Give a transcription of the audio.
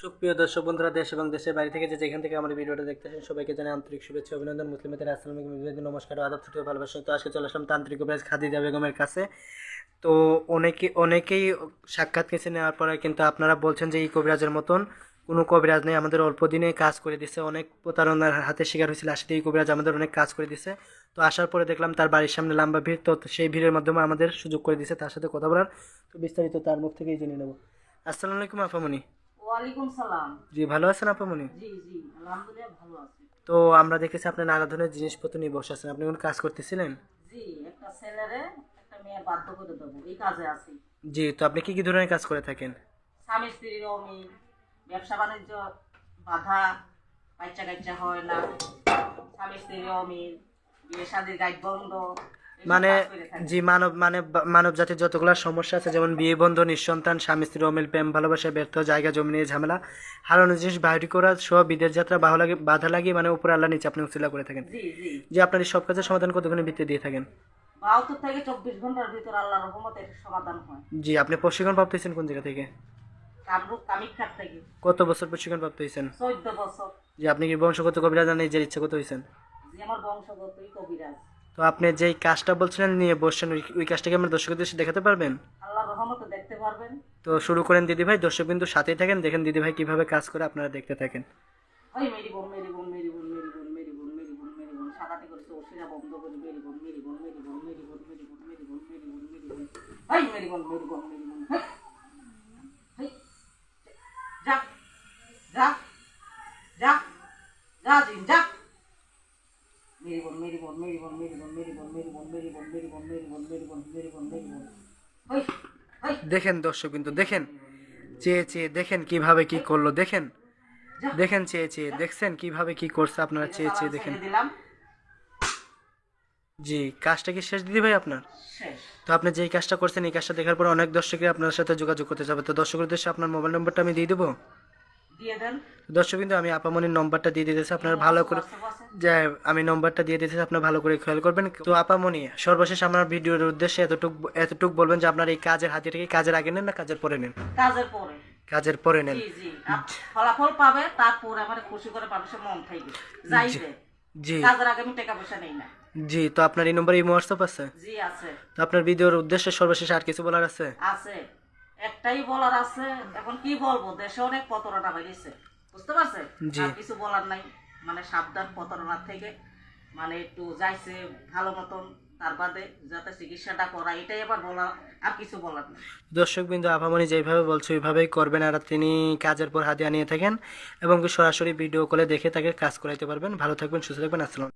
সুপ্রিয় দর্শক বন্ধুরা, দেশ এবং দেশের বাইরে থেকে যেখান থেকে আমার ভিডিওটা দেখতেছেন সবাইকে জানাই আন্তরিক শুভেচ্ছা অভিনন্দন। মুসলিমদের আসসালামু আলাইকুম, নমস্কার, আদাব, ছোট ভালোবাসা। তো আজকে চলে আসলাম তান্ত্রিক কবিরাজ খাদিজা বেগমের কাছে। তো অনেকেই সাক্ষাৎ কেসে নেওয়ার পরে কিন্তু আপনারা বলছেন যে এই কবিরাজের মতন কোনো কবিরাজ নেই, আমাদের অল্প দিনে কাজ করে দিছে, অনেক প্রতারণার হাতে শিকার হয়েছিল। আসলে এই কবিরাজ আমাদের অনেক কাজ করে দিছে। তো আসার পরে দেখলাম তার বাড়ির সামনে লম্বা ভিড়, তো সেই ভিড়ের মাধ্যমে আমাদের সুযোগ করে দিছে তার সাথে কথা বলার। তো বিস্তারিত তার মুখ থেকেই জেনে নেব। আসসালামু আলাইকুম আপামনি। ওয়ালাইকুম সালাম। জি, ভালো আছেন আপামনি? জি জি, আলহামদুলিল্লাহ ভালো আছি। তো আমরা দেখেছি আপনি নানা ধরনের জিনিসপত্র নিয়ে বসে আছেন, আপনি কোন কাজ করতেছিলেন? জি, একটা ছেলেরে একটা মেয়ে বাধ্য করে দেবো, এই কাজে আছি। জি, তো আপনি কি কি ধরনের কাজ করে থাকেন? স্বামী স্ত্রীর অমিল, ব্যবসা বাণিজ্য বাধা, বাচ্চা কাচ্চা হয় না, স্বামী স্ত্রীর অমিল, বিয়ে শাদীর গাইড বন্ধ, এইসব মানে কাজ করে থাকি। জি, মানব জাতির যতগুলো সমস্যা আছে, যেমন বিয়ে বন্ধ, নিঃসন্তান, স্বামী স্ত্রী অমিল, প্রেম ভালোবাসা ব্যর্থ, জায়গা জমি নিয়ে ঝামেলা, হারানো জিনিস বাহির করা সহ বিদেশ যাত্রা বাধা লাগিয়ে মানে উপরে আল্লাহ নিচে আপনি উসিলা করে থাকেন। জি জি, যে আপনার এই সব কাজের সমাধান কতক্ষণের ভিত্তি দিয়ে থাকেন? 72 থেকে 24 ঘন্টার ভিতর আল্লাহর রহমতে এর সমাধান হয়। জি, আপনি প্রশিক্ষণ প্রাপ্ত হয়েছেন কোন জায়গা থেকে? কামরূপ কামিক্ষার থেকে। কত বছর প্রশিক্ষণ প্রাপ্ত হয়েছেন? 14 বছর। যে আপনি কি বংশগত কবিরাজ না নিজের ইচ্ছা কত হয়েছেন? জি, আমার বংশগতই কবিরাজ। তো আপনি যেই কাজটা বলছিলেন নিয়ে বসছেন, ওই কাজটাকে আমার দর্শকদের দেশে দেখাতে পারবেন? আল্লাহর রহমতে দেখতে পারবেন। তো শুরু করেন দিদি ভাই, দর্শক বিন্দু সাথেই থাকেন, দেখেন দিদি ভাই কিভাবে কাজ করে, আপনারা দেখতে থাকেন। ওই মেরি বোন মেরি বোন মেরি বোন মেরি বোন মেরি বোন মেরি বোন মেরি বোন সাদাতে করেছে ওসিরা বন্ধ করে মেরি বোন মেরি বোন মেরি বোন মেরি বোন মেরি বোন মেরি বোন মেরি বোন মেরি বোন ওই মেরি বোন মেরি বোন মেরি বোন হেই হেই যা যা যা যা জিন যা মেরি বোন মেরি বোন মেরি বোন মেরি বোন মেরি বোন মেরি বোন মেরি বোন মেরি বোন মেরি বোন মেরি বোন মেরি বোন মেরি বোন ওই ওই দেখেন দর্শক বিন্দু, দেখেন চেয়ে চেয়ে দেখেন কিভাবে কি করলো, দেখেন যা দেখেন চেয়ে চেয়ে দেখছেন কিভাবে কি করছে, আপনারা চেয়ে চেয়ে দেখেন। ছেড়ে দিলাম জি, কাজটা কি শেষ দিদি ভাই আপনার? শেষ তো আপনি যেই কাজটা করছেন এই কাজটা দেখার পর অনেক দর্শকই আপনার সাথে যোগাযোগ করতে যাবে। তো দর্শকের উদ্দেশ্যে আপনার মোবাইল নম্বরটা আমি দিয়ে দেবো। দিয়ে দেন দর্শক কিন্তু আমি আপামনির নম্বরটা দিয়ে দিতেছি, আপনারা ভালো করে যে আমি নম্বরটা দিয়ে দিতেছি, আপনার ভালো করে খেয়াল করবেন। তো আপামনি, সর্বশেষ আমার ভিডিওর উদ্দেশ্যে এতটুক বলবেন যে আপনার এই কাজের হাতিয়ারটা কি কাজের আগে নেন না কাজের পরে নেন? কাজের পরে কাজের পরে নেন। জি জি, ফলাফল পাবে তারপরে আমার খুশি করে পাবে সে মন থাকবে যাইবে। জি কাজের আগে আমি টাকা পয়সা নেই না। জি, তো আপনার এই নম্বরে ইমো হোয়াটসঅ্যাপ আছে? জি আছে তো আপনার ভিডিওর উদ্দেশ্যে সর্বশেষ আর কিছু বলার আছে? আছে, একটাই বলার আছে। এখন কি বলবো, দেশে অনেক প্রতারণা বেরিয়েছে, বুঝতে পারছে? জি। আর কিছু বলার নাই, মানে সাবধান প্রতারণার থেকে, মানে একটু যাইছে ভালো মতন, তার বাদে যাতে চিকিৎসাটা করা, এটাই আবার বলা, আর কিছু বলার নেই। দর্শক বিন্দু, আপামনি যেভাবে বলছে ওইভাবেই করবেন, আর তিনি কাজের পর হাতিয়া নিয়ে থাকেন এবং সরাসরি ভিডিও কলে দেখে তাকে কাজ করাইতে পারবেন। ভালো থাকবেন, সুস্থ থাকবেন, আসসালাম।